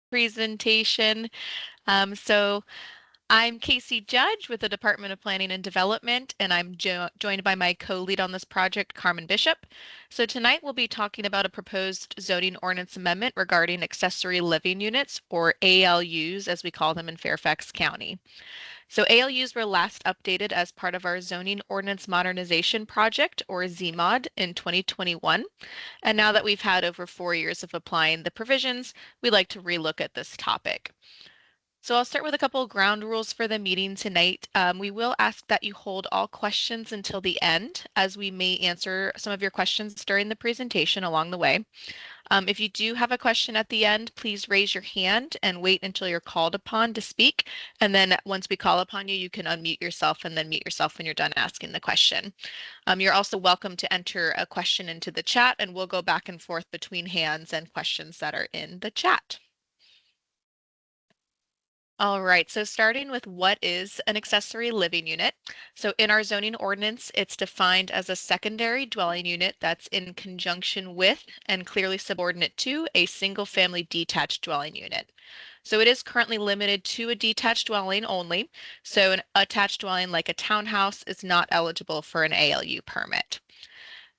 presentation. So I'm Casey Judge with the Department of Planning and Development, and I'm joined by my co-lead on this project, Carmen Bishop. So tonight we'll be talking about a proposed zoning ordinance amendment regarding accessory living units, or ALUs, as we call them in Fairfax County. So ALUs were last updated as part of our zoning ordinance modernization project, or ZMOD, in 2021. And now that we've had over 4 years of applying the provisions, we'd like to relook at this topic. So I'll start with a couple of ground rules for the meeting tonight. We will ask that you hold all questions until the end, as we may answer some of your questions during the presentation along the way. If you do have a question at the end, please raise your hand and wait until you're called upon to speak. And then once we call upon you, you can unmute yourself and then mute yourself when you're done asking the question. You're also welcome to enter a question into the chat, and we'll go back and forth between hands and questions that are in the chat. All right, so starting with what is an accessory living unit. So in our zoning ordinance, it's defined as a secondary dwelling unit that's in conjunction with and clearly subordinate to a single family detached dwelling unit. So it is currently limited to a detached dwelling only. So an attached dwelling like a townhouse is not eligible for an ALU permit.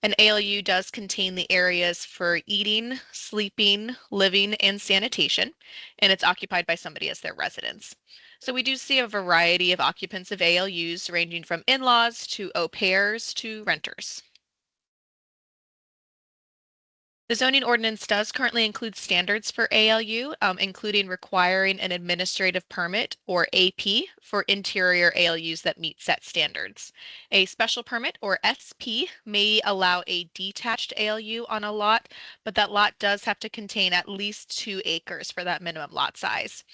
An ALU does contain the areas for eating, sleeping, living, and sanitation, and it's occupied by somebody as their residence. So we do see a variety of occupants of ALUs ranging from in-laws to au pairs to renters. The zoning ordinance does currently include standards for ALU, including requiring an administrative permit, or AP, for interior ALUs that meet set standards. A special permit, or SP, may allow a detached ALU on a lot, but that lot does have to contain at least 2 acres for that minimum lot size.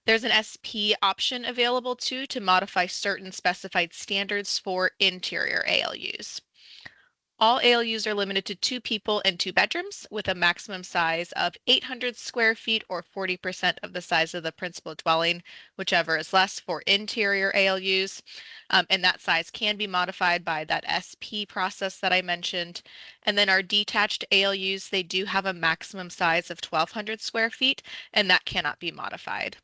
There's an SP option available too to modify certain specified standards for interior ALUs. All ALUs are limited to 2 people and 2 bedrooms with a maximum size of 800 square feet, or 40% of the size of the principal dwelling, whichever is less for interior ALUs. And that size can be modified by that SP process that I mentioned. And then our detached ALUs, they do have a maximum size of 1,200 square feet, and that cannot be modified.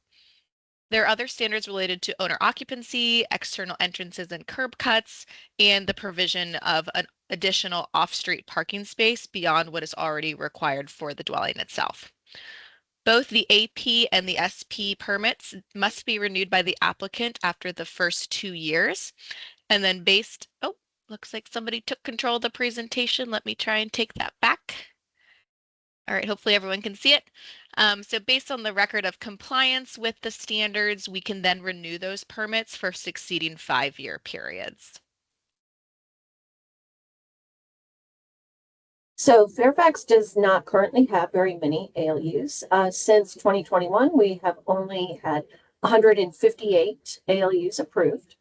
There are other standards related to owner occupancy, external entrances and curb cuts, and the provision of an additional off-street parking space beyond what is already required for the dwelling itself. Both the AP and the SP permits must be renewed by the applicant after the first 2 years. And then looks like somebody took control of the presentation. Let me try and take that back. All right, hopefully everyone can see it. So based on the record of compliance with the standards, we can then renew those permits for succeeding 5-year periods. So Fairfax does not currently have very many ALUs. Since 2021, we have only had 158 ALUs approved.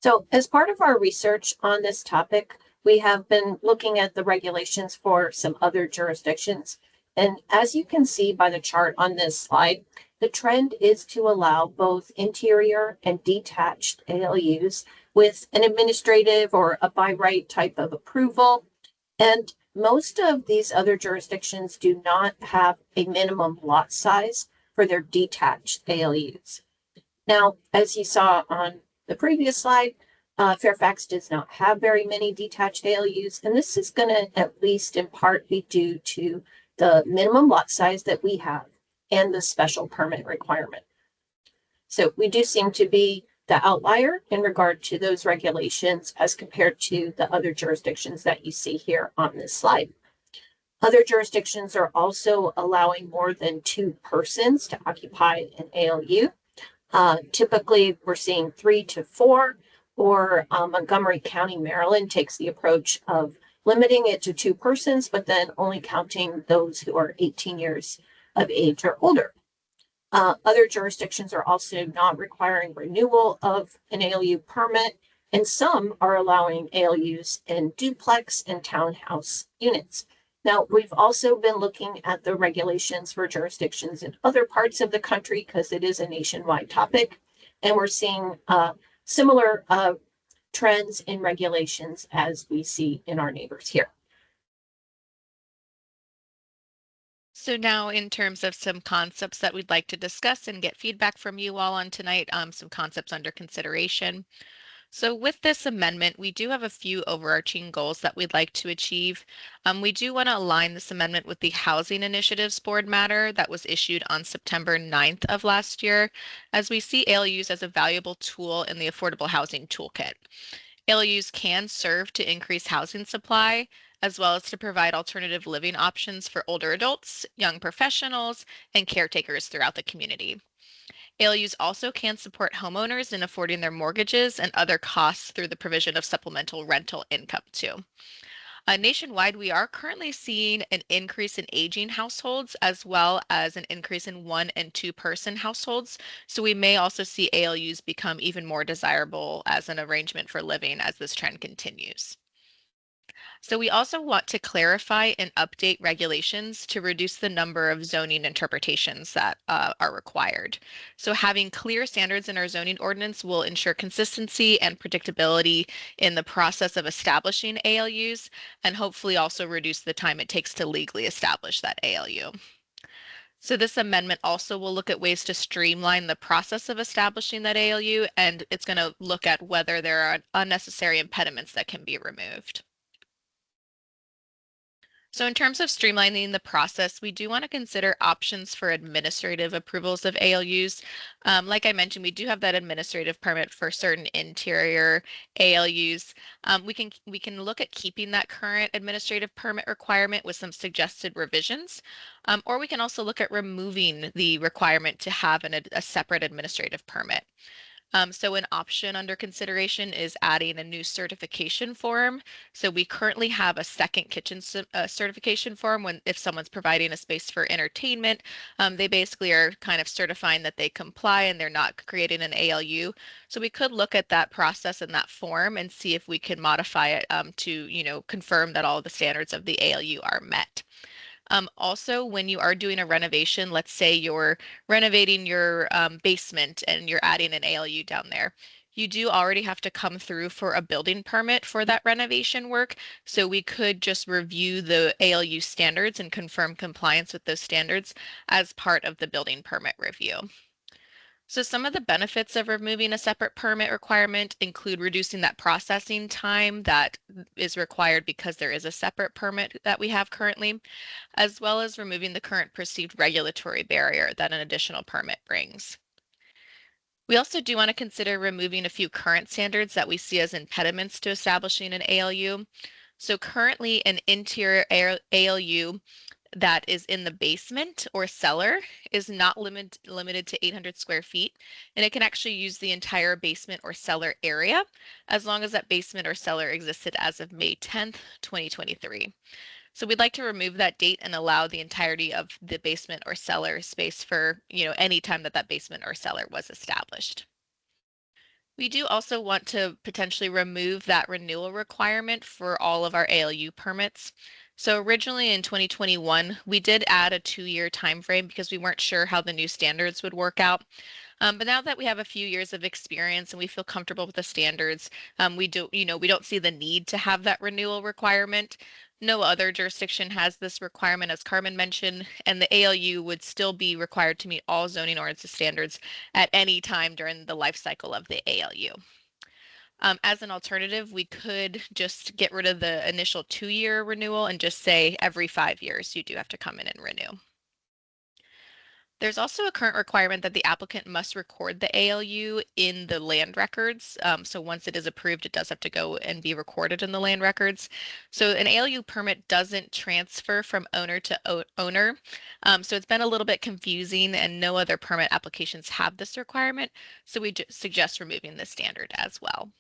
So as part of our research on this topic, we have been looking at the regulations for some other jurisdictions. And as you can see by the chart on this slide, the trend is to allow both interior and detached ALUs with an administrative or a by right type of approval. And most of these other jurisdictions do not have a minimum lot size for their detached ALUs. Now, as you saw on the previous slide, Fairfax does not have very many detached ALUs, and this is going to at least in part be due to the minimum lot size that we have and the special permit requirement. So we do seem to be the outlier in regard to those regulations as compared to the other jurisdictions that you see here on this slide. Other jurisdictions are also allowing more than 2 persons to occupy an ALU. Typically, we're seeing 3 to 4, or Montgomery County, Maryland takes the approach of limiting it to 2 persons, but then only counting those who are 18 years of age or older. Other jurisdictions are also not requiring renewal of an ALU permit, and some are allowing ALUs in duplex and townhouse units. Now, we've also been looking at the regulations for jurisdictions in other parts of the country because it is a nationwide topic, and we're seeing similar trends in regulations as we see in our neighbors here. So now in terms of some concepts that we'd like to discuss and get feedback from you all on tonight, some concepts under consideration. So with this amendment, we do have a few overarching goals that we'd like to achieve. We do want to align this amendment with the Housing Initiatives Board matter that was issued on September 9th of last year, as we see ALUs as a valuable tool in the Affordable Housing Toolkit. ALUs can serve to increase housing supply, as well as to provide alternative living options for older adults, young professionals, and caretakers throughout the community. ALUs also can support homeowners in affording their mortgages and other costs through the provision of supplemental rental income too. Nationwide, we are currently seeing an increase in aging households as well as an increase in one and two person households. So we may also see ALUs become even more desirable as an arrangement for living as this trend continues. So we also want to clarify and update regulations to reduce the number of zoning interpretations that are required. So having clear standards in our zoning ordinance will ensure consistency and predictability in the process of establishing ALUs and hopefully also reduce the time it takes to legally establish that ALU. So this amendment also will look at ways to streamline the process of establishing that ALU, and it's going to look at whether there are unnecessary impediments that can be removed. So in terms of streamlining the process, we do want to consider options for administrative approvals of ALUs. Like I mentioned, we do have that administrative permit for certain interior ALUs. We can look at keeping that current administrative permit requirement with some suggested revisions, or we can also look at removing the requirement to have a separate administrative permit. So an option under consideration is adding a new certification form. So we currently have a second kitchen certification form when if someone's providing a space for entertainment, they basically are kind of certifying that they comply and they're not creating an ALU. So we could look at that process and that form and see if we can modify it to, confirm that all the standards of the ALU are met. Also, when you are doing a renovation, let's say you're renovating your basement and you're adding an ALU down there, you do already have to come through for a building permit for that renovation work. So we could just review the ALU standards and confirm compliance with those standards as part of the building permit review. So some of the benefits of removing a separate permit requirement include reducing that processing time that is required because there is a separate permit that we have currently, as well as removing the current perceived regulatory barrier that an additional permit brings. We also do want to consider removing a few current standards that we see as impediments to establishing an ALU. So currently an interior ALU that is in the basement or cellar is not limited to 800 square feet, and it can actually use the entire basement or cellar area as long as that basement or cellar existed as of May 10th, 2023. So we'd like to remove that date and allow the entirety of the basement or cellar space for, any time that that basement or cellar was established. We do also want to potentially remove that renewal requirement for all of our ALU permits. So originally in 2021, we did add a 2-year time frame because we weren't sure how the new standards would work out. But now that we have a few years of experience and we feel comfortable with the standards, we don't see the need to have that renewal requirement. No other jurisdiction has this requirement, as Carmen mentioned, and the ALU would still be required to meet all zoning ordinance standards at any time during the life cycle of the ALU. As an alternative, we could just get rid of the initial 2-year renewal and just say every 5 years you do have to come in and renew. There's also a current requirement that the applicant must record the ALU in the land records. So once it is approved, it does have to go and be recorded in the land records. So an ALU permit doesn't transfer from owner to owner. So it's been a little bit confusing and no other permit applications have this requirement. So we suggest removing this standard as well.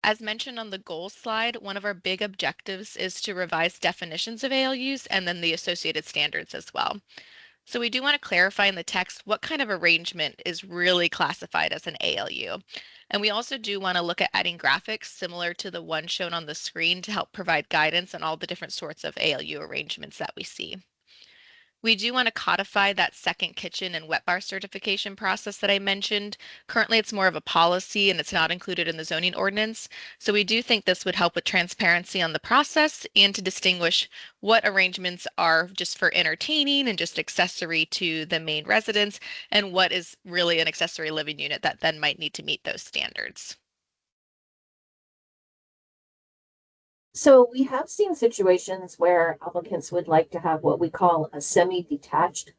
As mentioned on the goals slide, one of our big objectives is to revise definitions of ALUs and then the associated standards as well. So we do want to clarify in the text what kind of arrangement is really classified as an ALU. And we also do want to look at adding graphics similar to the one shown on the screen to help provide guidance on all the different sorts of ALU arrangements that we see. We do want to codify that second kitchen and wet bar certification process that I mentioned. Currently, it's more of a policy and it's not included in the zoning ordinance. So we do think this would help with transparency on the process and to distinguish what arrangements are just for entertaining and just accessory to the main residence and what is really an accessory living unit that then might need to meet those standards. So we have seen situations where applicants would like to have what we call a semi-detached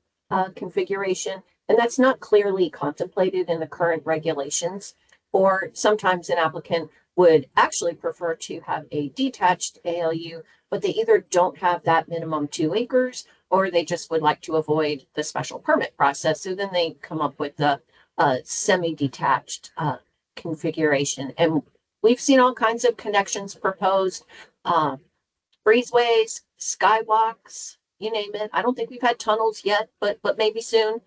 configuration, and that's not clearly contemplated in the current regulations. Or sometimes an applicant would actually prefer to have a detached ALU, but they either don't have that minimum 2 acres, or they just would like to avoid the special permit process. So then they come up with the semi-detached configuration. And we've seen all kinds of connections proposed, um, breezeways, skywalks, you name it. I don't think we've had tunnels yet, but maybe soon.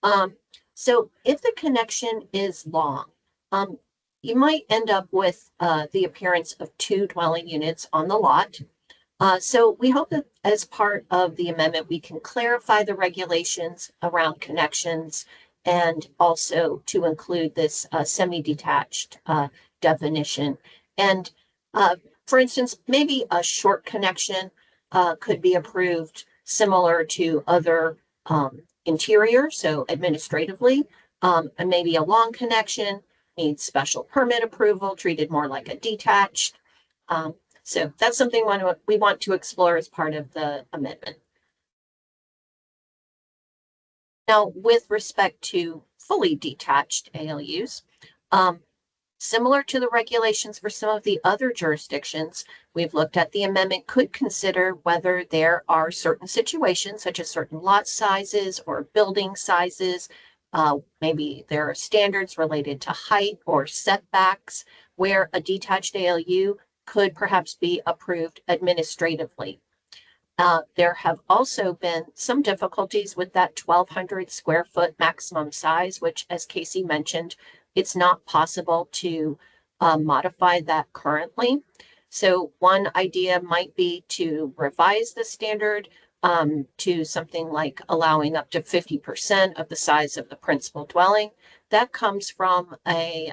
Um, so if the connection is long, um, you might end up with the appearance of two dwelling units on the lot. So we hope that as part of the amendment, we can clarify the regulations around connections and also to include this semi-detached definition. And for instance, maybe a short connection could be approved similar to other interiors, so administratively, and maybe a long connection needs special permit approval, treated more like a detached. So that's something we want to explore as part of the amendment. Now, with respect to fully detached ALUs, similar to the regulations for some of the other jurisdictions, we've looked at the amendment could consider whether there are certain situations, such as certain lot sizes or building sizes. Maybe there are standards related to height or setbacks where a detached ALU could perhaps be approved administratively. There have also been some difficulties with that 1,200 square foot maximum size, which, as Casey mentioned, it's not possible to modify that currently. So one idea might be to revise the standard to something like allowing up to 50% of the size of the principal dwelling. That comes from a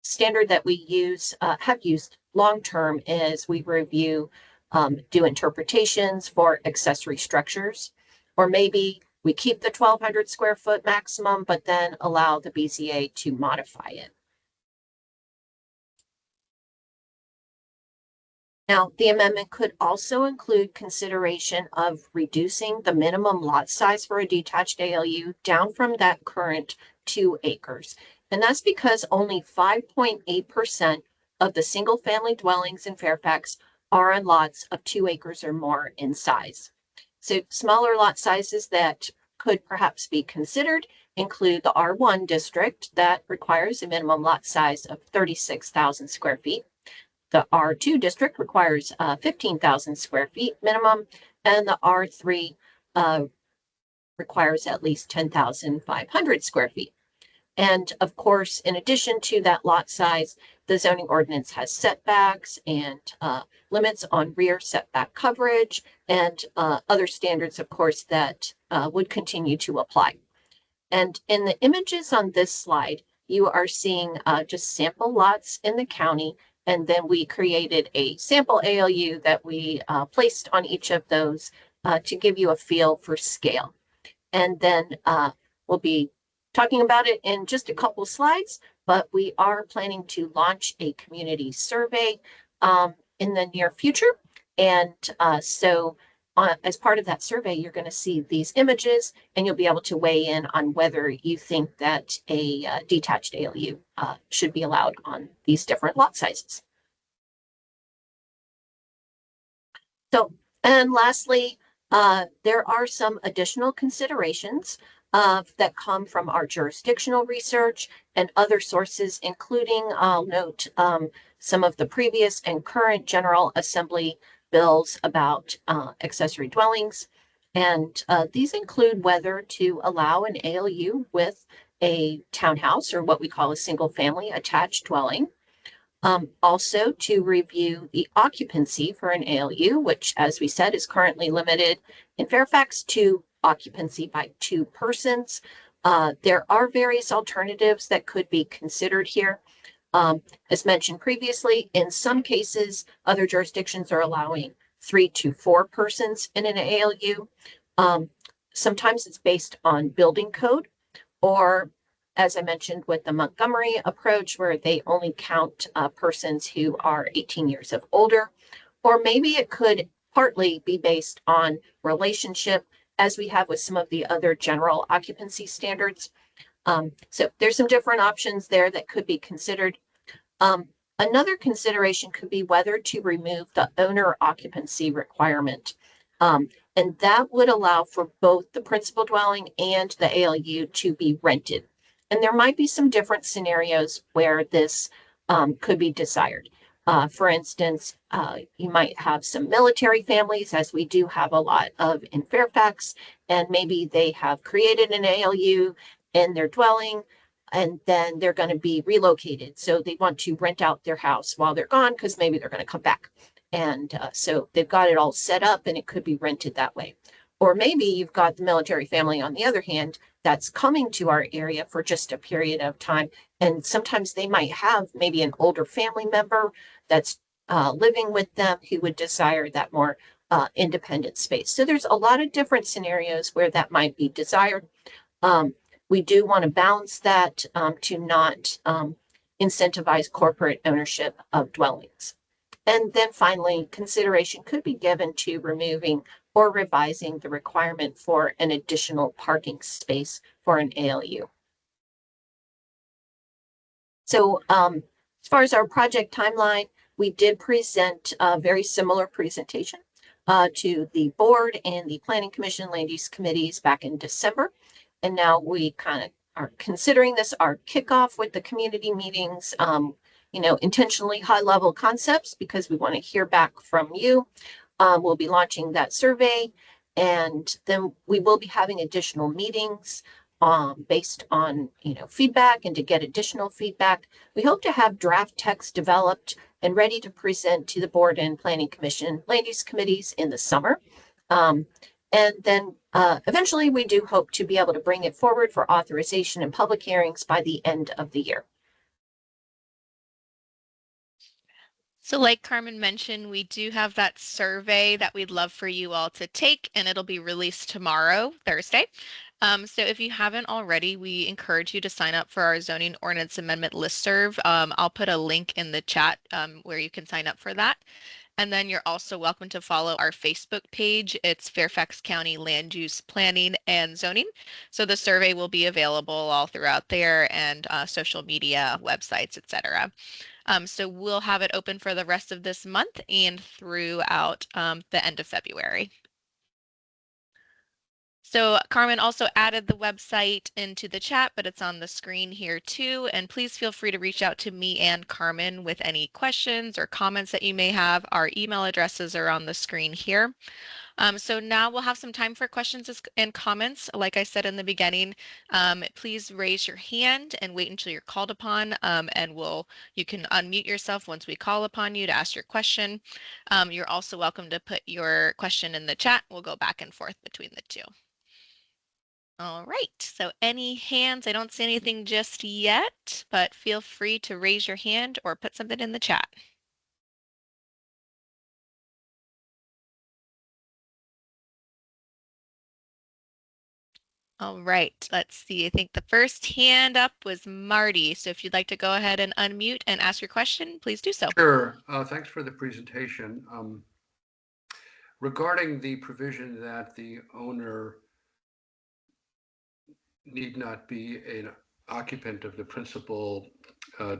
standard that we have used long term as we review, do interpretations for accessory structures. Or maybe we keep the 1,200 square foot maximum, but then allow the BZA to modify it. Now, the amendment could also include consideration of reducing the minimum lot size for a detached ALU down from that current 2 acres. And that's because only 5.8% of the single family dwellings in Fairfax are on lots of 2 acres or more in size. So smaller lot sizes that could perhaps be considered include the R1 district that requires a minimum lot size of 36,000 square feet. The R2 district requires 15,000 square feet minimum, and the R3 requires at least 10,500 square feet. And of course, in addition to that lot size, the zoning ordinance has setbacks and limits on rear setback coverage and other standards, of course, that would continue to apply. And in the images on this slide, you are seeing just sample lots in the county. And then we created a sample ALU that we placed on each of those to give you a feel for scale. And then we'll be talking about it in just a couple slides, but we are planning to launch a community survey in the near future. And so as part of that survey, you're going to see these images and you'll be able to weigh in on whether you think that a detached ALU should be allowed on these different lot sizes. So, and lastly, there are some additional considerations that come from our jurisdictional research and other sources, including, I'll note, some of the previous and current General Assembly bills about accessory dwellings. And these include whether to allow an ALU with a townhouse or what we call a single family attached dwelling, Also to review the occupancy for an ALU, which, as we said, is currently limited in Fairfax to occupancy by 2 persons. There are various alternatives that could be considered here. As mentioned previously, in some cases, other jurisdictions are allowing 3 to 4 persons in an ALU. Sometimes it's based on building code, or as I mentioned with the Montgomery approach, where they only count persons who are 18 years of older, or maybe it could partly be based on relationship, as we have with some of the other general occupancy standards. So there's some different options there that could be considered. Another consideration could be whether to remove the owner occupancy requirement. And that would allow for both the principal dwelling and the ALU to be rented. And there might be some different scenarios where this could be desired. For instance, you might have some military families, as we do have a lot of in Fairfax, and maybe they have created an ALU in their dwelling, and then they're going to be relocated. So they want to rent out their house while they're gone because maybe they're going to come back. And so they've got it all set up and it could be rented that way. Or maybe you've got the military family, on the other hand, that's coming to our area for just a period of time. And sometimes they might have maybe an older family member that's living with them who would desire that more independent space. So there's a lot of different scenarios where that might be desired. We do want to balance that to not incentivize corporate ownership of dwellings. And then finally, consideration could be given to removing or revising the requirement for an additional parking space for an ALU. So as far as our project timeline, we did present a very similar presentation to the board and the Planning Commission Land Use Committees back in December. And now we kind of are considering this our kickoff with the community meetings, intentionally high level concepts because we want to hear back from you. We'll be launching that survey, and then we will be having additional meetings based on feedback and to get additional feedback. We hope to have draft text developed and ready to present to the board and Planning Commission land use committees in the summer. And then eventually we do hope to be able to bring it forward for authorization and public hearings by the end of the year. So like Carmen mentioned, we do have that survey that we'd love for you all to take, and it'll be released tomorrow, Thursday. So if you haven't already, we encourage you to sign up for our zoning ordinance amendment listserv. I'll put a link in the chat where you can sign up for that. And then you're also welcome to follow our Facebook page. It's Fairfax County Land Use Planning and Zoning. So the survey will be available all throughout there, and social media, websites, etc. So we'll have it open for the rest of this month and throughout the end of February. So Carmen also added the website into the chat, but it's on the screen here too. And please feel free to reach out to me and Carmen with any questions or comments that you may have. Our email addresses are on the screen here. So now we'll have some time for questions and comments. Like I said in the beginning, please raise your hand and wait until you're called upon, and you can unmute yourself once we call upon you to ask your question. You're also welcome to put your question in the chat. We'll go back and forth between the two. All right, so any hands? I don't see anything just yet, but feel free to raise your hand or put something in the chat. All right, let's see. I think the first hand up was Marty. So if you'd like to go ahead and unmute and ask your question, please do so. Sure. Thanks for the presentation. Regarding the provision that the owner need not be an occupant of the principal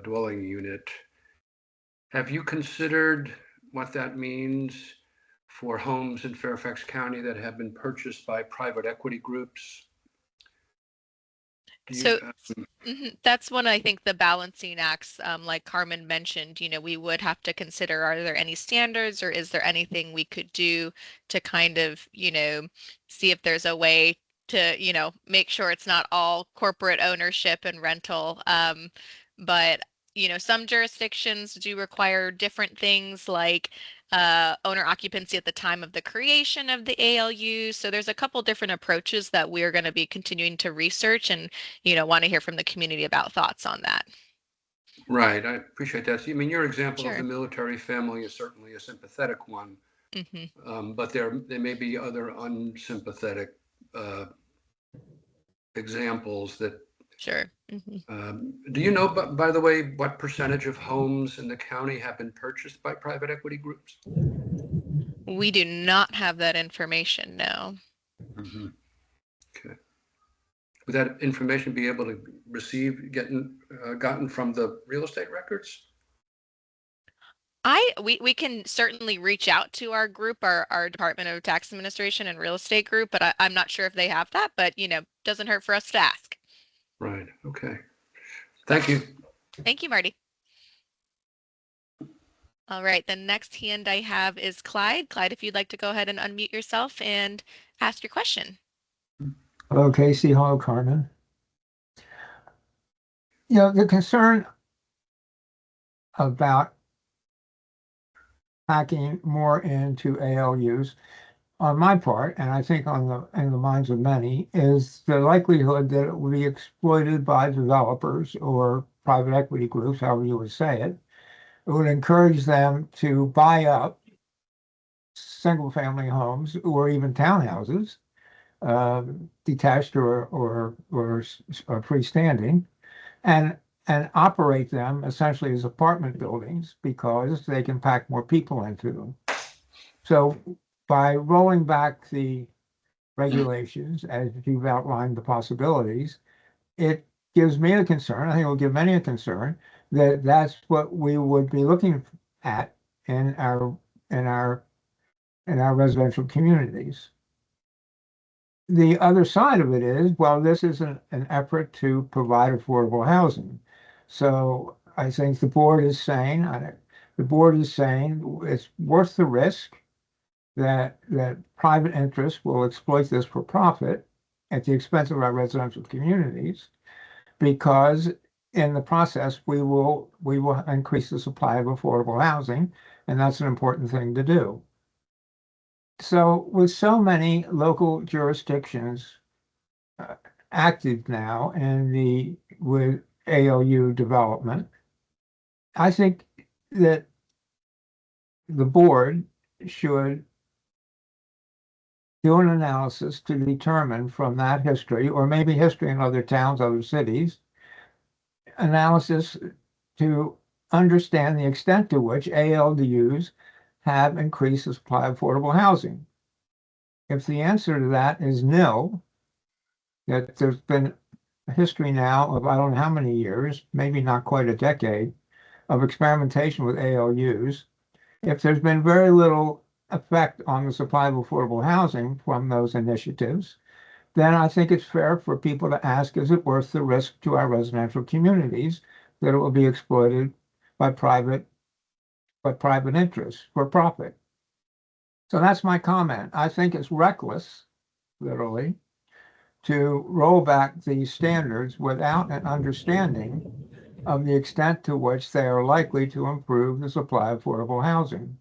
dwelling unit, have you considered what that means for homes in Fairfax County that have been purchased by private equity groups? That's one, I think, the balancing acts, like Carmen mentioned, we would have to consider, are there any standards or is there anything we could do to kind of, see if there's a way to, make sure it's not all corporate ownership and rental. But some jurisdictions do require different things like owner occupancy at the time of the creation of the ALU. So there's a couple different approaches that we're going to be continuing to research and, want to hear from the community about thoughts on that. Right, I appreciate that. So, I mean, your example of the Sure. military family is certainly a sympathetic one, but there may be other unsympathetic examples that. Sure. Do you know, by the way, what percentage of homes in the county have been purchased by private equity groups? We do not have that information, no. Okay. Would that information be able to gotten from the real estate records? We can certainly reach out to our group, our Department of Tax Administration and Real Estate group, but I'm not sure if they have that, but doesn't hurt for us to ask. Right. Okay. Thank you. Thank you, Marty. All right, the next hand I have is Clyde. Clyde, if you'd like to go ahead and unmute yourself and ask your question. Hello, Casey. Hello, Carmen. The concern about hacking more into ALUs on my part, and I think in the minds of many, is the likelihood that it will be exploited by developers or private equity groups, however you would say it. It would encourage them to buy up single-family homes or even townhouses, detached or freestanding, and operate them essentially as apartment buildings because they can pack more people into them. So by rolling back the regulations, as you've outlined the possibilities, it gives me a concern, I think it will give many a concern, that that's what we would be looking at in our residential communities. The other side of it is, well, this is an effort to provide affordable housing. So I think the board is saying it's worth the risk that private interests will exploit this for profit at the expense of our residential communities, because in the process we will increase the supply of affordable housing, and that's an important thing to do. So with so many local jurisdictions active now with ALU development, I think that the board should do an analysis to determine from that history, or maybe history in other towns, other cities, analysis to understand the extent to which ALUs have increased the supply of affordable housing. If the answer to that is nil, that there's been a history now of I don't know how many years, maybe not quite a decade, of experimentation with ALUs, if there's been very little effect on the supply of affordable housing from those initiatives, then I think it's fair for people to ask, is it worth the risk to our residential communities that it will be exploited by private interests for profit? So that's my comment. I think it's reckless, literally, to roll back these standards without an understanding of the extent to which they are likely to improve the supply of affordable housing.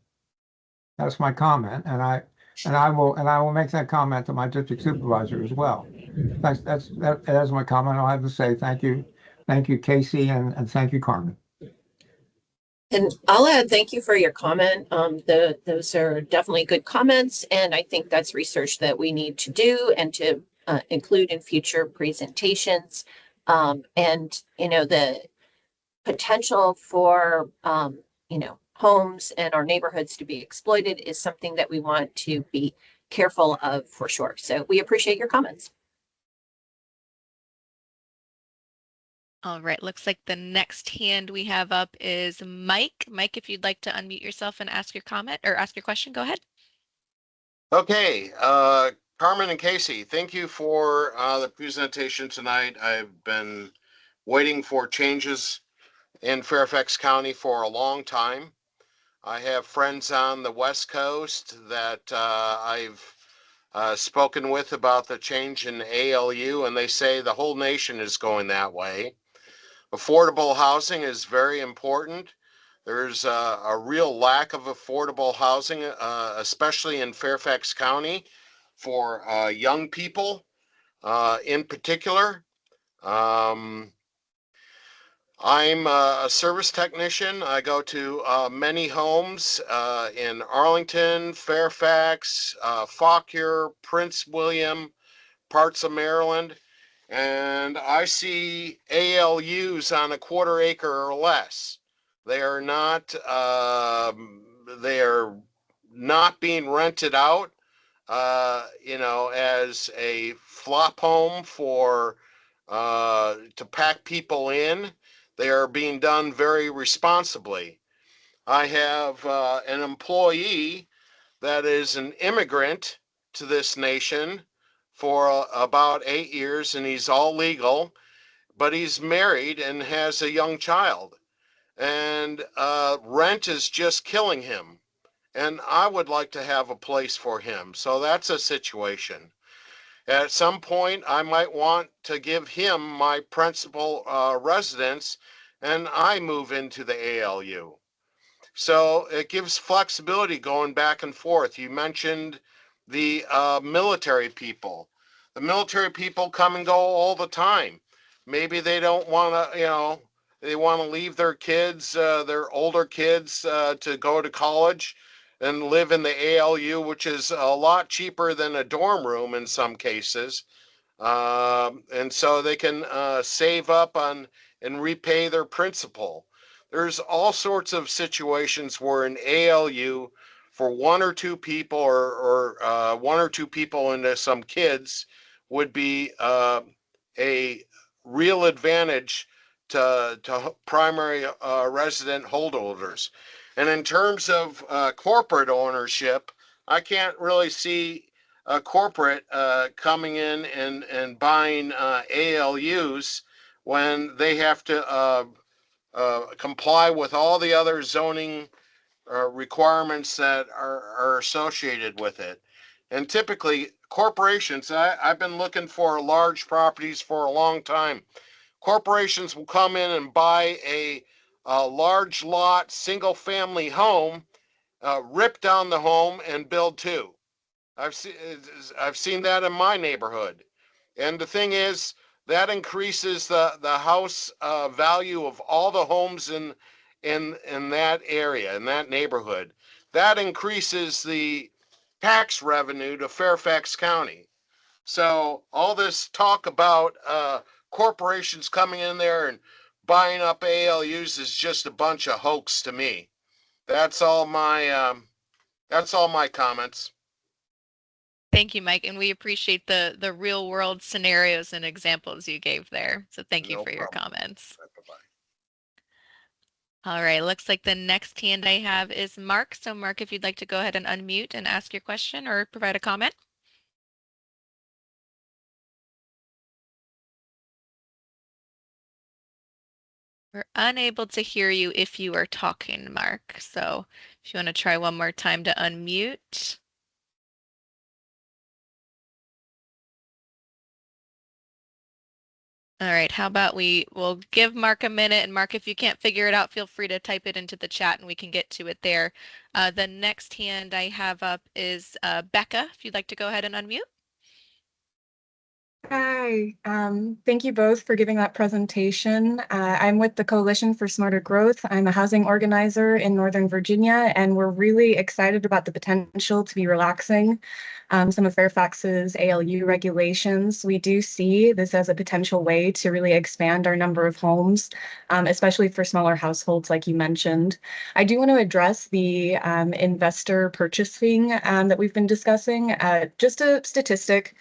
That's my comment, and I will make that comment to my district supervisor as well. That's my comment. I'll have to say thank you, Casey, and thank you, Carmen. And I'll add thank you for your comment. Those are definitely good comments, and I think that's research that we need to do and to include in future presentations. And the potential for homes and our neighborhoods to be exploited is something that we want to be careful of for sure. So we appreciate your comments. All right, looks like the next hand we have up is Mike. Mike, if you'd like to unmute yourself and ask your comment or ask your question, go ahead. Okay, Carmen and Casey, thank you for the presentation tonight. I've been waiting for changes in Fairfax County for a long time. I have friends on the West Coast that I've spoken with about the change in ALU, and they say the whole nation is going that way. Affordable housing is very important. There's a real lack of affordable housing, especially in Fairfax County for young people in particular. Um, I'm a service technician. I go to many homes in Arlington, Fairfax, Fauquier, Prince William, parts of Maryland, and I see ALUs on a quarter acre or less. They are not they are not being rented out, as a flop home for to pack people in. They are being done very responsibly. I have an employee that is an immigrant to this nation for about 8 years, and he's all legal, but he's married and has a young child. And rent is just killing him. And I would like to have a place for him. So that's a situation. At some point, I might want to give him my principal residence and I move into the ALU. So it gives flexibility going back and forth. You mentioned the military people. The military people come and go all the time. Maybe they don't want to, they want to leave their kids, their older kids, to go to college and live in the ALU, which is a lot cheaper than a dorm room in some cases. And so they can save up on and repay their principal. There's all sorts of situations where an ALU for one or two people or one or two people and some kids would be a real advantage to primary resident holders. And in terms of corporate ownership, I can't really see a corporate coming in and buying ALUs when they have to comply with all the other zoning requirements that are associated with it. And typically, corporations, I've been looking for large properties for a long time. Corporations will come in and buy a large lot, single family home, rip down the home and build two. I've seen that in my neighborhood. And the thing is, that increases the house value of all the homes in that area, in that neighborhood. That increases the tax revenue to Fairfax County. So all this talk about corporations coming in there and buying up ALUs is just a bunch of hoax to me. That's all my comments. Thank you, Mike, and we appreciate the real world scenarios and examples you gave there. So thank you No for your problem. comments. Bye-bye. All right, looks like the next hand I have is Mark. So Mark, if you'd like to go ahead and unmute and ask your question or provide a comment. We're unable to hear you if you are talking, Mark. So if you want to try one more time to unmute. All right, how about we'll give Mark a minute, and Mark, if you can't figure it out, feel free to type it into the chat and we can get to it there. The next hand I have up is Becca, if you'd like to go ahead and unmute. Hi, thank you both for giving that presentation. I'm with the Coalition for Smarter Growth. I'm a housing organizer in Northern Virginia, and we're really excited about the potential to be relaxing some of Fairfax's ALU regulations. We do see this as a potential way to really expand our number of homes, especially for smaller households, like you mentioned. I do want to address the investor purchasing that we've been discussing. Just a statistic.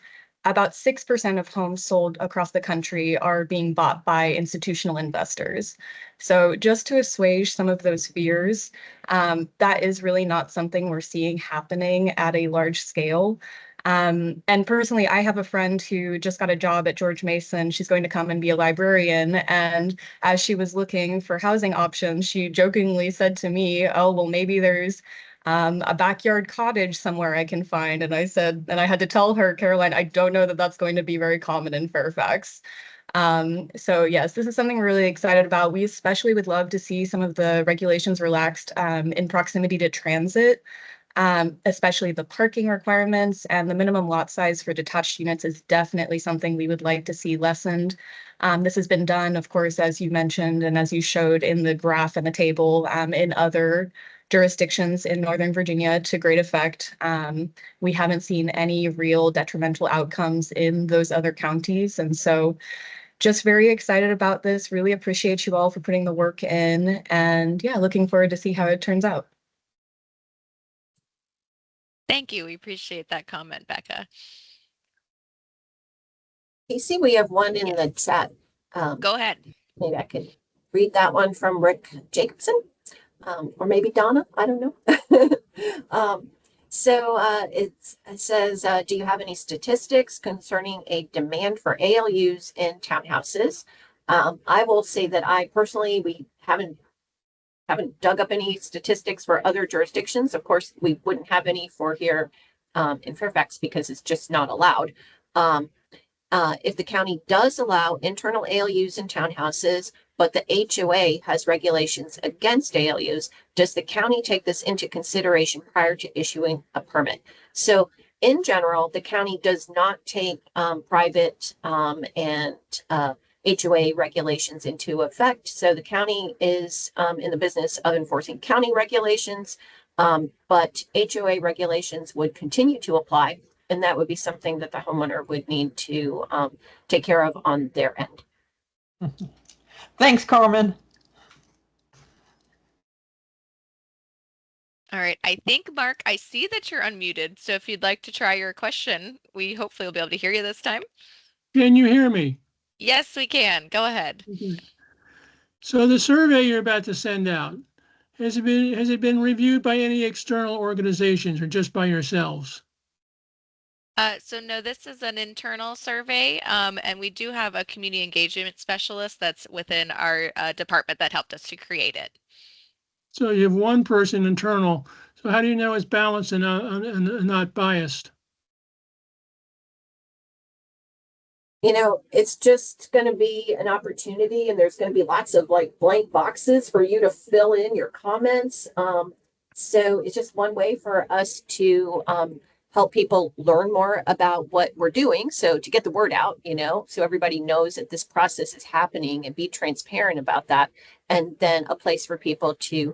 About 6% of homes sold across the country are being bought by institutional investors. So just to assuage some of those fears, that is really not something we're seeing happening at a large scale. And personally, I have a friend who just got a job at George Mason. She's going to come and be a librarian. And as she was looking for housing options, she jokingly said to me, oh, well, maybe there's a backyard cottage somewhere I can find. And I said, and I had to tell her, Caroline, I don't know that that's going to be very common in Fairfax. So yes, this is something we're really excited about. We especially would love to see some of the regulations relaxed in proximity to transit, especially the parking requirements and the minimum lot size for detached units is definitely something we would like to see lessened. This has been done, of course, as you mentioned, and as you showed in the graph and the table in other jurisdictions in Northern Virginia to great effect. We haven't seen any real detrimental outcomes in those other counties. And so just very excited about this. Really appreciate you all for putting the work in. And yeah, looking forward to see how it turns out. Thank you. We appreciate that comment, Becca. Casey, we have one in the chat. Go ahead. Maybe I could read that one from Rick Jacobson, or maybe Donna. I don't know. It says, do you have any statistics concerning a demand for ALUs in townhouses? I will say that I personally, we haven't dug up any statistics for other jurisdictions. Of course, we wouldn't have any for here in Fairfax because it's just not allowed. If the county does allow internal ALUs in townhouses, but the HOA has regulations against ALUs, does the county take this into consideration prior to issuing a permit? So in general, the county does not take private and HOA regulations into effect. So the county is in the business of enforcing county regulations, but HOA regulations would continue to apply. And that would be something that the homeowner would need to take care of on their end. Thanks, Carmen. All right. I think, Mark, I see that you're unmuted. So if you'd like to try your question, we hopefully will be able to hear you this time. Can you hear me? Yes, we can. Go ahead. Okay. So the survey you're about to send out, has it been reviewed by any external organizations or just by yourselves? So no, this is an internal survey, and we do have a community engagement specialist that's within our department that helped us to create it. So you have one person internal. So how do you know it's balanced and not biased? You know, it's just going to be an opportunity, and there's going to be lots of like blank boxes for you to fill in your comments. So it's just one way for us to help people learn more about what we're doing. So to get the word out, you know, so everybody knows that this process is happening and be transparent about that. And then a place for people to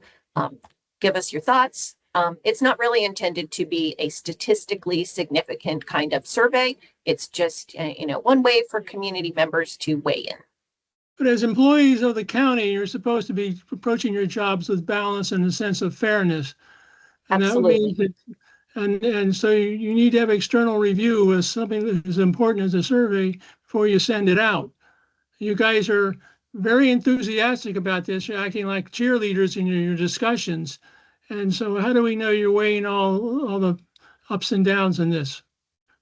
give us your thoughts. It's not really intended to be a statistically significant kind of survey. It's just, you know, one way for community members to weigh in. But as employees of the county, you're supposed to be approaching your jobs with balance and a sense of fairness. And Absolutely. that means that, and so you need to have external review as something that is important as a survey before you send it out. You guys are very enthusiastic about this. You're acting like cheerleaders in your discussions. And so how do we know you're weighing all the ups and downs in this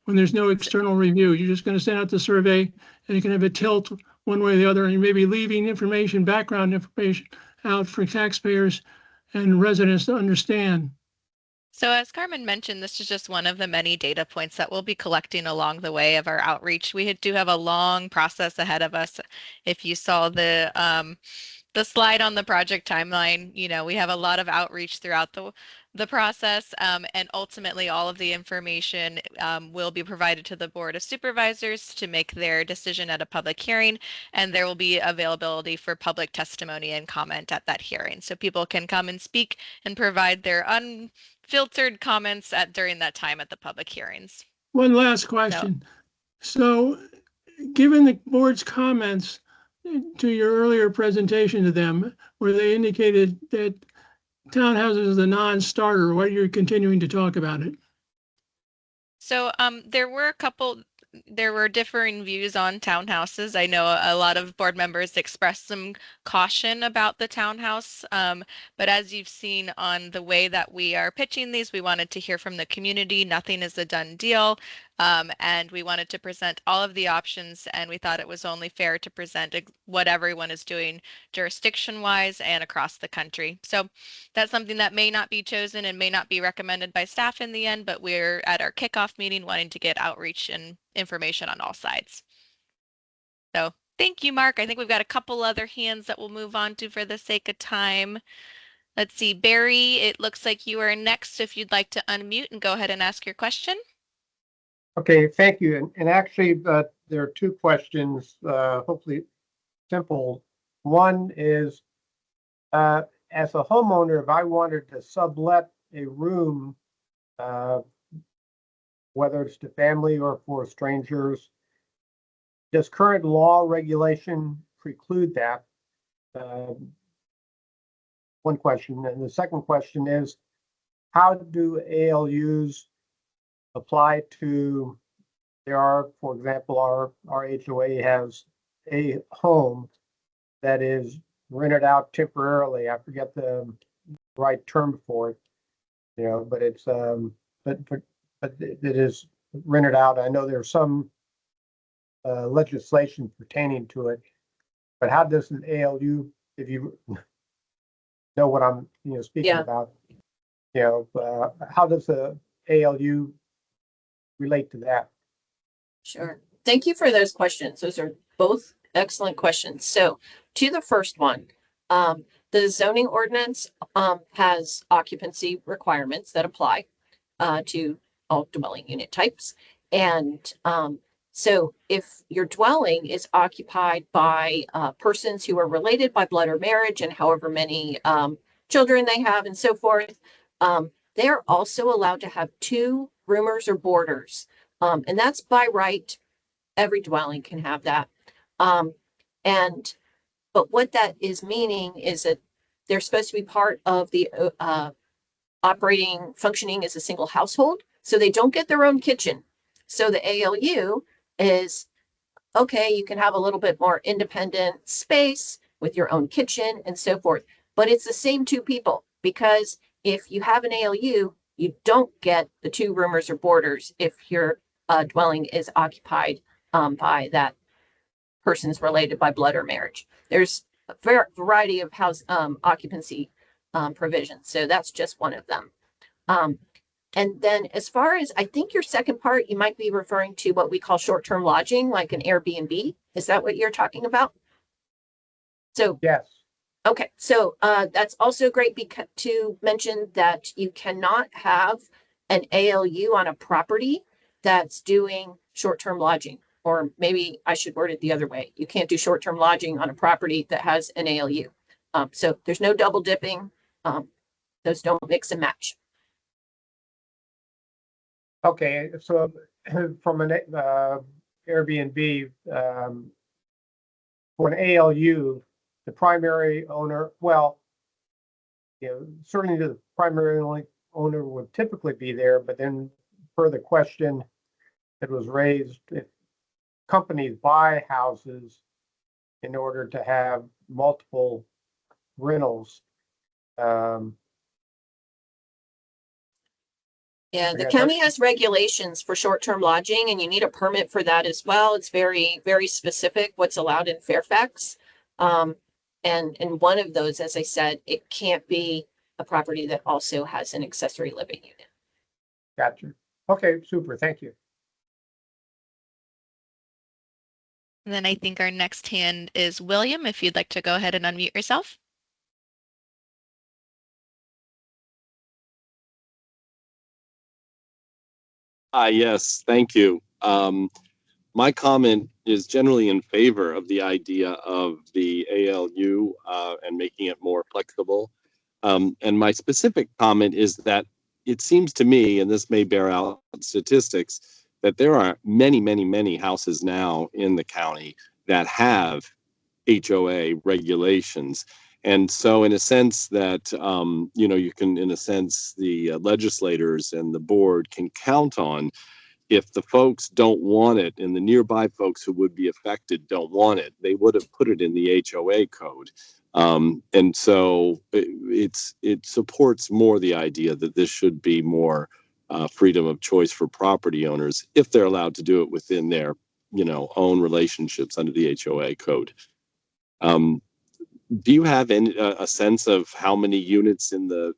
when there's no external review? You're just going to send out the survey and you can have a tilt one way or the other, and you may be leaving information, background information out for taxpayers and residents to understand. So as Carmen mentioned, this is just one of the many data points that we'll be collecting along the way of our outreach. We do have a long process ahead of us. If you saw the slide on the project timeline, you know, we have a lot of outreach throughout the process, and ultimately all of the information will be provided to the Board of Supervisors to make their decision at a public hearing, and there will be availability for public testimony and comment at that hearing. So people can come and speak and provide their unfiltered comments during that time at the public hearings. One last question. So given the board's comments to your earlier presentation to them, where they indicated that townhouses is a non-starter, why are you continuing to talk about it? So there were differing views on townhouses. I know a lot of board members expressed some caution about the townhouse, but as you've seen on the way that we are pitching these, we wanted to hear from the community. Nothing is a done deal, and we wanted to present all of the options, and we thought it was only fair to present what everyone is doing jurisdiction-wise and across the country. So that's something that may not be chosen and may not be recommended by staff in the end, but we're at our kickoff meeting wanting to get outreach and information on all sides. So Thank you, Mark. I think we've got a couple other hands that we'll move on to for the sake of time. Let's see, Barry, it looks like you are next if you'd like to unmute and go ahead and ask your question. Okay, thank you. And actually, there are two questions, hopefully simple. One is, as a homeowner, if I wanted to sublet a room, whether it's to family or for strangers, does current law regulation preclude that? One question. And the second question is, how do ALUs apply to, for example, our HOA has a home that is rented out temporarily. I forget the right term for it, but it's but it is rented out. I know there's some legislation pertaining to it, but how does an ALU, if you know what I'm speaking about, how does the ALU relate to that? Sure. Thank you for those questions. Those are both excellent questions. So to the first one, the zoning ordinance has occupancy requirements that apply to all dwelling unit types. And so if your dwelling is occupied by persons who are related by blood or marriage and however many children they have and so forth, they're also allowed to have 2 roomers or boarders. And that's by right. Every dwelling can have that. But what that is meaning is that they're supposed to be part of the functioning as a single household. So they don't get their own kitchen. So the ALU is, okay, you can have a little bit more independent space with your own kitchen and so forth. But it's the same 2 people, because if you have an ALU, you don't get the 2 roomers or boarders if your dwelling is occupied by that person's related by blood or marriage. There's a variety of house occupancy provisions. So that's just one of them. And then as far as, I think your second part, you might be referring to what we call short-term lodging, like an Airbnb. Is that what you're talking about? So yes. Okay, so that's also great to mention that you cannot have an ALU on a property that's doing short-term lodging, or maybe I should word it the other way. You can't do short-term lodging on a property that has an ALU. So there's no double dipping. Those don't mix and match. Okay, so from an Airbnb, for an ALU, the primary owner, well, certainly the primary owner would typically be there, but then per the question that was raised, if companies buy houses in order to have multiple rentals, yeah, the county has regulations for short-term lodging, and you need a permit for that as well. It's very, very specific what's allowed in Fairfax. And one of those, as I said, it can't be a property that also has an accessory living unit. Gotcha. Okay, super. Thank you. And then I think our next hand is William, if you'd like to go ahead and unmute yourself. Yes, thank you. My comment is generally in favor of the idea of the ALU and making it more flexible. And my specific comment is that it seems to me, and this may bear out statistics, that there are many, many, many houses now in the county that have HOA regulations. And so in a sense that, you can, in a sense, the legislators and the board can count on, if the folks don't want it and the nearby folks who would be affected don't want it, they would have put it in the HOA code. And so it supports more the idea that this should be more freedom of choice for property owners if they're allowed to do it within their, own relationships under the HOA code. Do you have a sense of how many units in the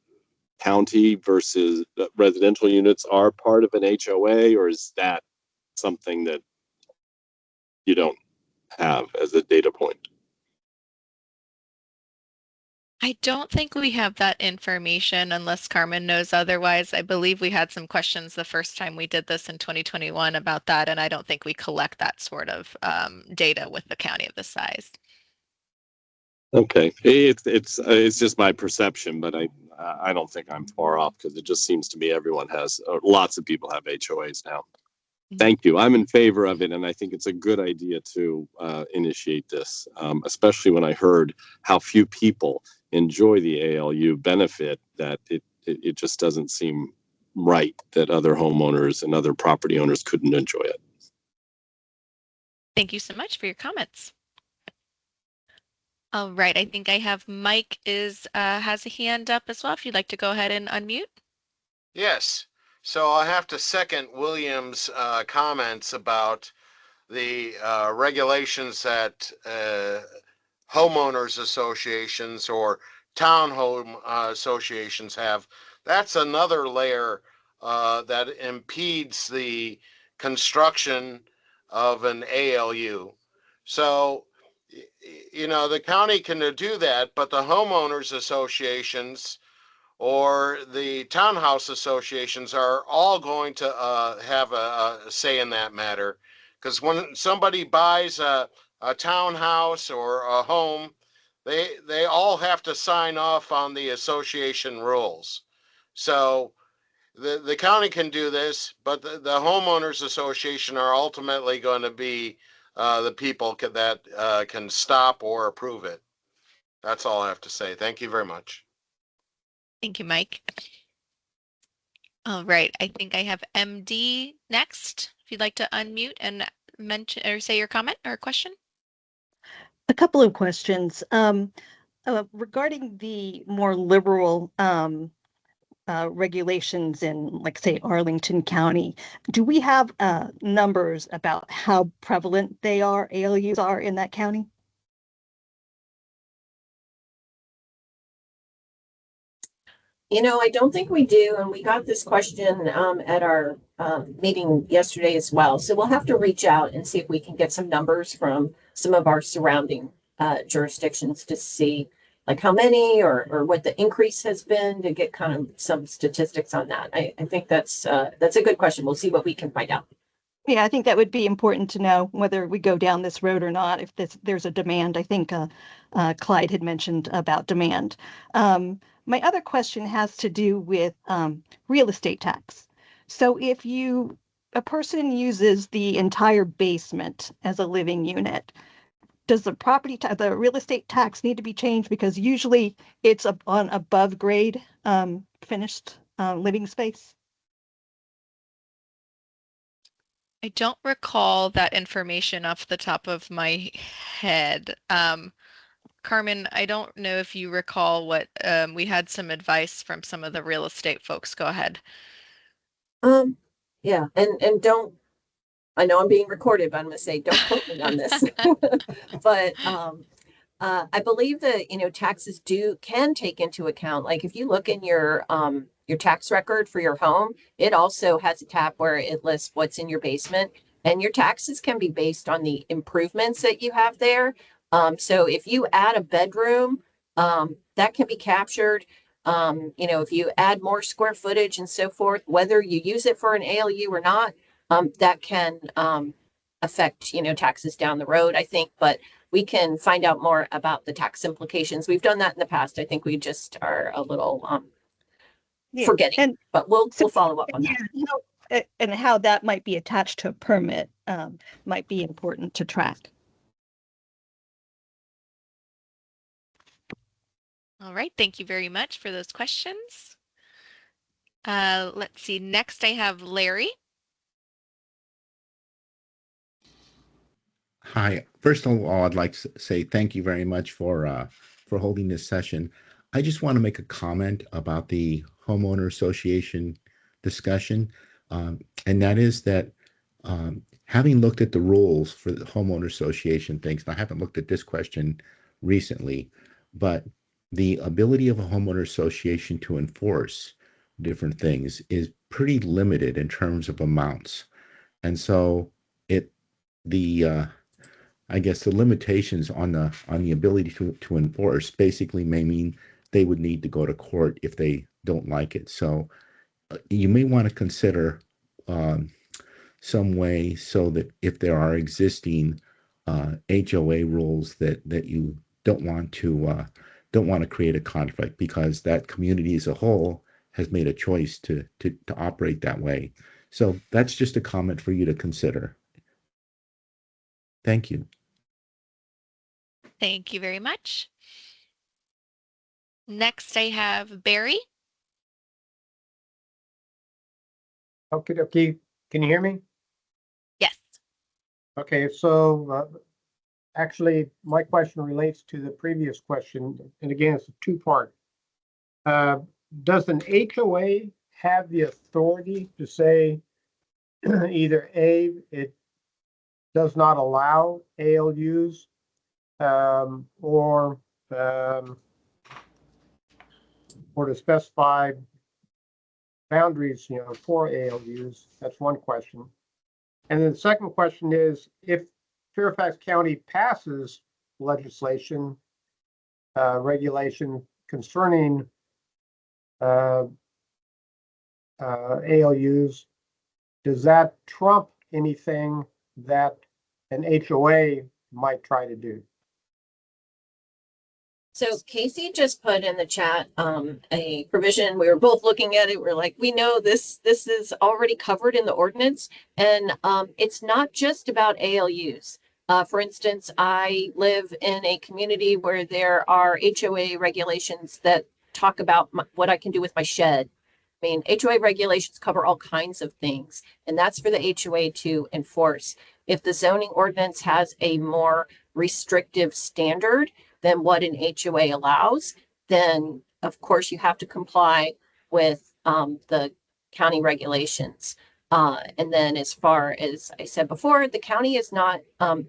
county versus residential units are part of an HOA, or is that something that you don't have as a data point? I don't think we have that information unless Carmen knows otherwise. I believe we had some questions the first time we did this in 2021 about that, and I don't think we collect that sort of data with the county of this size. Okay, it's just my perception, but I don't think I'm far off because it just seems to me everyone has lots of people have HOAs now. Thank you. I'm in favor of it, and I think it's a good idea to initiate this, especially when I heard how few people enjoy the ALU benefit. That it just doesn't seem right that other homeowners and other property owners couldn't enjoy it. Thank you so much for your comments. All right, I think I have Mike has a hand up as well. If you'd like to go ahead and unmute. Yes. So I have to second William's comments about the regulations that homeowners associations or townhome associations have. That's another layer that impedes the construction of an ALU. So, you know, the county can do that, but the homeowners associations or the townhouse associations are all going to have a say in that matter. Because when somebody buys a townhouse or a home, they all have to sign off on the association rules. So the county can do this, but the homeowners association are ultimately going to be the people that can stop or approve it. That's all I have to say. Thank you very much. Thank you, Mike. All right, I think I have MD next. If you'd like to unmute and mention or say your comment or question. A couple of questions. Regarding the more liberal regulations in, like, say, Arlington County, do we have numbers about how prevalent ALUs are in that county? You know, I don't think we do, and we got this question at our meeting yesterday as well. So we'll have to reach out and see if we can get some numbers from some of our surrounding jurisdictions to see like how many or what the increase has been, to get kind of some statistics on that. I think that's a good question. We'll see what we can find out. Yeah, I think that would be important to know whether we go down this road or not, if there's a demand. I think Clyde had mentioned about demand. My other question has to do with real estate tax. So if a person uses the entire basement as a living unit, does the real estate tax need to be changed? Because usually it's on above grade finished living space. I don't recall that information off the top of my head. Carmen, I don't know if you recall what we had some advice from some of the real estate folks. Go ahead. Yeah, and don't, I know I'm being recorded, but I'm going to say don't quote me on this. But I believe that, you know, taxes can take into account, like if you look in your tax record for your home, it also has a tab where it lists what's in your basement, and your taxes can be based on the improvements that you have there. So if you add a bedroom, that can be captured. You know, if you add more square footage and so forth, whether you use it for an ALU or not, that can affect, you know, taxes down the road, I think. But we can find out more about the tax implications. We've done that in the past. I think we just are a little forgetting, but we'll follow up on that. You know, and how that might be attached to a permit might be important to track. All right, thank you very much for those questions. Let's see, next I have Larry. Hi. First of all, I'd like to say thank you very much for holding this session. I just want to make a comment about the homeowner association discussion, and that is that having looked at the rules for the homeowner association things, and I haven't looked at this question recently, but the ability of a homeowner association to enforce different things is pretty limited in terms of amounts, and so I guess the limitations on the ability to enforce basically may mean they would need to go to court if they don't like it. So you may want to consider some way so that if there are existing HOA rules that you don't want to create a conflict, because that community as a whole has made a choice to operate that way. So that's just a comment for you to consider. Thank you. Thank you very much. Next, I have Barry. Okay, okay. Can you hear me? Yes. Okay, so actually, my question relates to the previous question, and again, it's a two-part. Does an HOA have the authority to say either A, it does not allow ALUs, or to specify boundaries, for ALUs? That's one question. And then the second question is, if Fairfax County passes legislation, regulation concerning ALUs, does that trump anything that an HOA might try to do? So Casey just put in the chat a provision. We were both looking at it. We're like, we know this is already covered in the ordinance, and it's not just about ALUs. For instance, I live in a community where there are HOA regulations that talk about what I can do with my shed. I mean, HOA regulations cover all kinds of things, and that's for the HOA to enforce. If the zoning ordinance has a more restrictive standard than what an HOA allows, then of course you have to comply with the county regulations. And then, as far as I said before, the county is not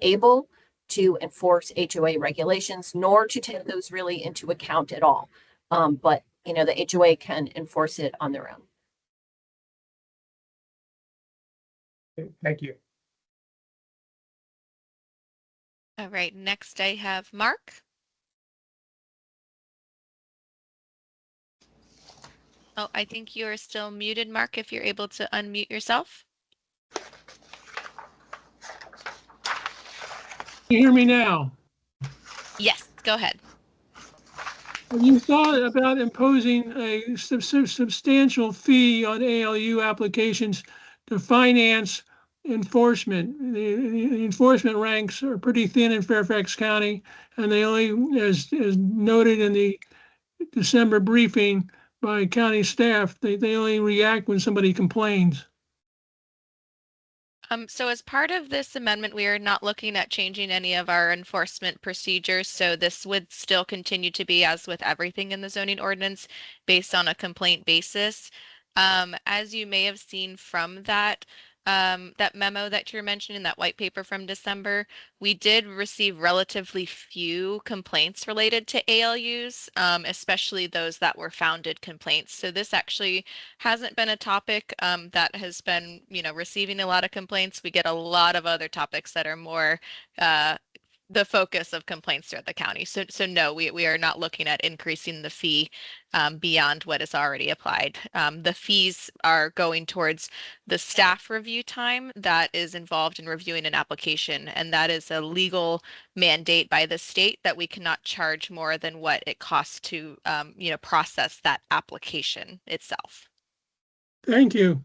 able to enforce HOA regulations, nor to take those really into account at all. But the HOA can enforce it on their own. Thank you. All right, next I have Mark. Oh, I think you are still muted, Mark, if you're able to unmute yourself. You hear me now? Yes, go ahead. Have you thought about imposing a substantial fee on ALU applications to finance enforcement? The enforcement ranks are pretty thin in Fairfax County, and they only, as noted in the December briefing by county staff, they only react when somebody complains. So as part of this amendment, we are not looking at changing any of our enforcement procedures. So this would still continue to be, as with everything in the zoning ordinance, based on a complaint basis. As you may have seen from that memo that you're mentioning, that white paper from December, we did receive relatively few complaints related to ALUs, especially those that were founded complaints. So this actually hasn't been a topic that has been, receiving a lot of complaints. We get a lot of other topics that are more the focus of complaints throughout the county. So no, we are not looking at increasing the fee beyond what is already applied. The fees are going towards the staff review time that is involved in reviewing an application, and that is a legal mandate by the state that we cannot charge more than what it costs to, process that application itself. Thank you.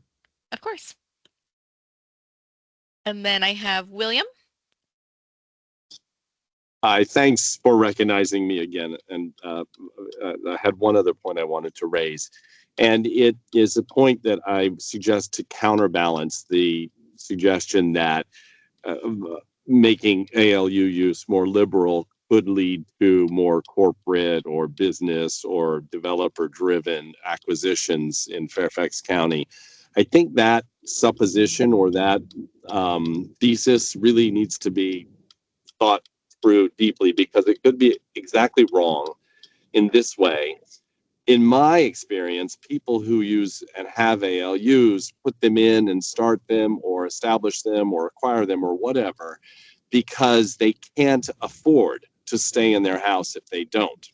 Of course. And then I have William. Hi, thanks for recognizing me again. And I had one other point I wanted to raise. And it is a point that I suggest to counterbalance the suggestion that making ALU use more liberal could lead to more corporate or business or developer-driven acquisitions in Fairfax County. I think that supposition or that thesis really needs to be thought through deeply, because it could be exactly wrong in this way. In my experience, people who use and have ALUs put them in and start them or establish them or acquire them or whatever because they can't afford to stay in their house if they don't.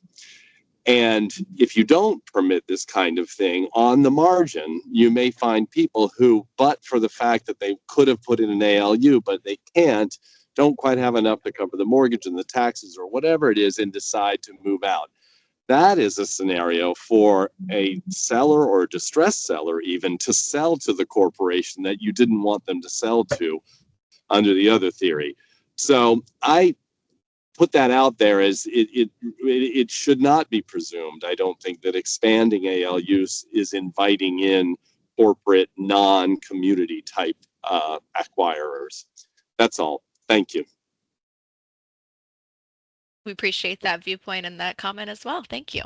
And if you don't permit this kind of thing, on the margin, you may find people who, but for the fact that they could have put in an ALU, but they can't, don't quite have enough to cover the mortgage and the taxes or whatever it is, and decide to move out. That is a scenario for a seller or a distressed seller even to sell to the corporation that you didn't want them to sell to under the other theory. So I put that out there as it should not be presumed. I don't think that expanding ALUs is inviting in corporate non-community type acquirers. That's all. Thank you. We appreciate that viewpoint and that comment as well. Thank you.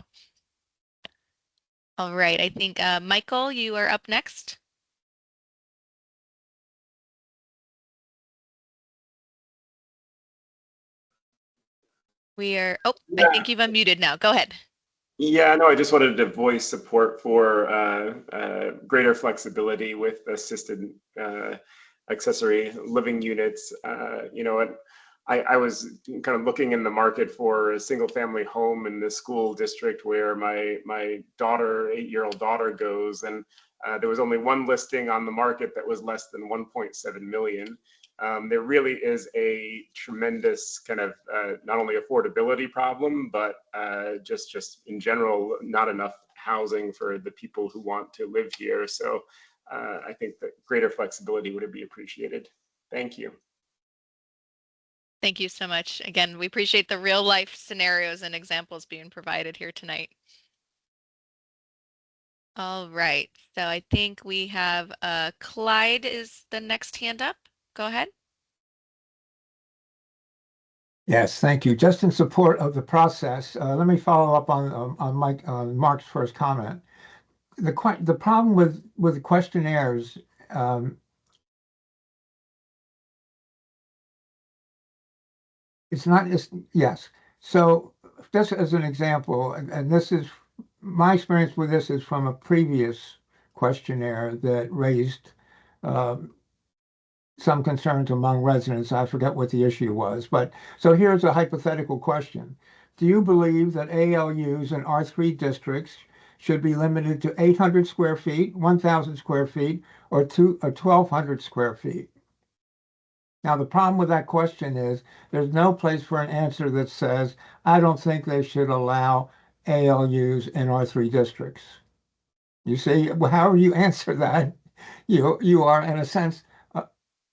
All right, I think Michael, you are up next. I think you've unmuted now. Go ahead. Yeah, no, I just wanted to voice support for greater flexibility with assisted accessory living units. You know, I was kind of looking in the market for a single family home in the school district where my daughter, 8-year-old daughter goes, and there was only one listing on the market that was less than 1.7 million. There really is a tremendous kind of not only affordability problem, but just in general, not enough housing for the people who want to live here. So I think that greater flexibility would be appreciated. Thank you. Thank you so much. Again, we appreciate the real life scenarios and examples being provided here tonight. All right, so I think we have Clyde is the next hand up. Go ahead. Yes, thank you. Just in support of the process, let me follow up on Mark's first comment. The problem with questionnaires, it's not just, yes. So just as an example, and this is, my experience with this is from a previous questionnaire that raised some concerns among residents. I forget what the issue was, but so here's a hypothetical question. Do you believe that ALUs in R3 districts should be limited to 800 square feet, 1,000 square feet, or 1,200 square feet? Now, the problem with that question is there's no place for an answer that says, I don't think they should allow ALUs in R3 districts. You see, however you answer that, you are, in a sense,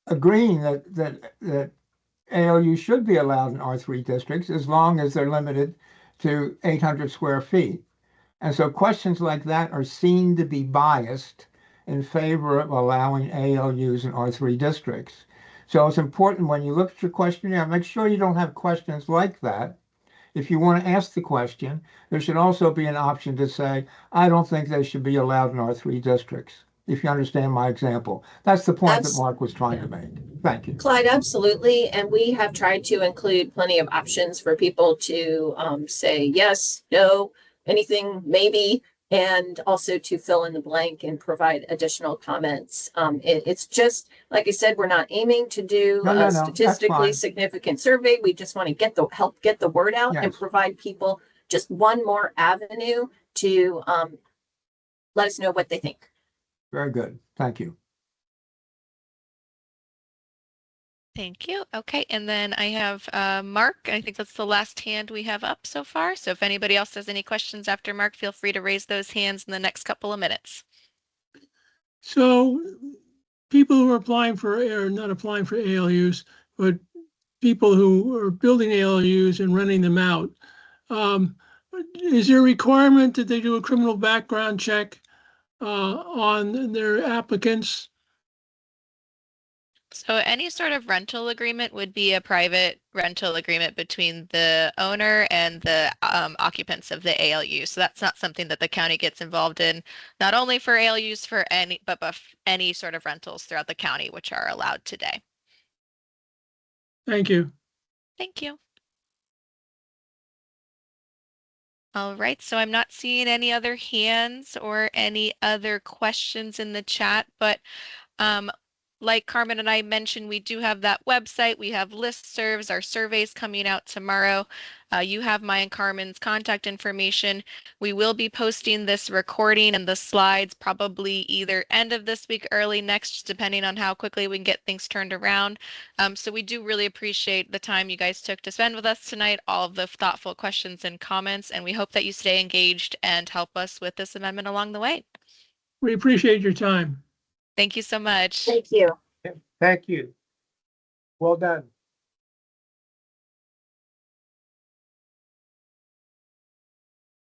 agreeing that ALU should be allowed in R3 districts as long as they're limited to 800 square feet. And so questions like that are seen to be biased in favor of allowing ALUs in R3 districts. So it's important when you look at your questionnaire, make sure you don't have questions like that. If you want to ask the question, there should also be an option to say, I don't think they should be allowed in R3 districts. If you understand my example, that's the point that Mark was trying to make. Thank you. Clyde, absolutely. And we have tried to include plenty of options for people to say yes, no, anything, maybe, and also to fill in the blank and provide additional comments. It's just, like I said, we're not aiming to do a statistically significant survey. We just want to help get the word out and provide people just one more avenue to let us know what they think. Very good. Thank you. Thank you. Okay, and then I have Mark. I think that's the last hand we have up so far. So if anybody else has any questions after Mark, feel free to raise those hands in the next couple of minutes. So people who are applying for, or not applying for ALUs, but people who are building ALUs and renting them out, is there a requirement that they do a criminal background check on their applicants? So any sort of rental agreement would be a private rental agreement between the owner and the occupants of the ALU. So that's not something that the county gets involved in, not only for ALUs, but any sort of rentals throughout the county, which are allowed today. Thank you. Thank you. All right, so I'm not seeing any other hands or any other questions in the chat, but Like Carmen and I mentioned, we do have that website. We have listservs, our surveys coming out tomorrow. You have my and Carmen's contact information. We will be posting this recording and the slides probably either end of this week, early next, depending on how quickly we can get things turned around. So we do really appreciate the time you guys took to spend with us tonight, all of the thoughtful questions and comments, and we hope that you stay engaged and help us with this amendment along the way. We appreciate your time. Thank you so much. Thank you. Thank you. Well done.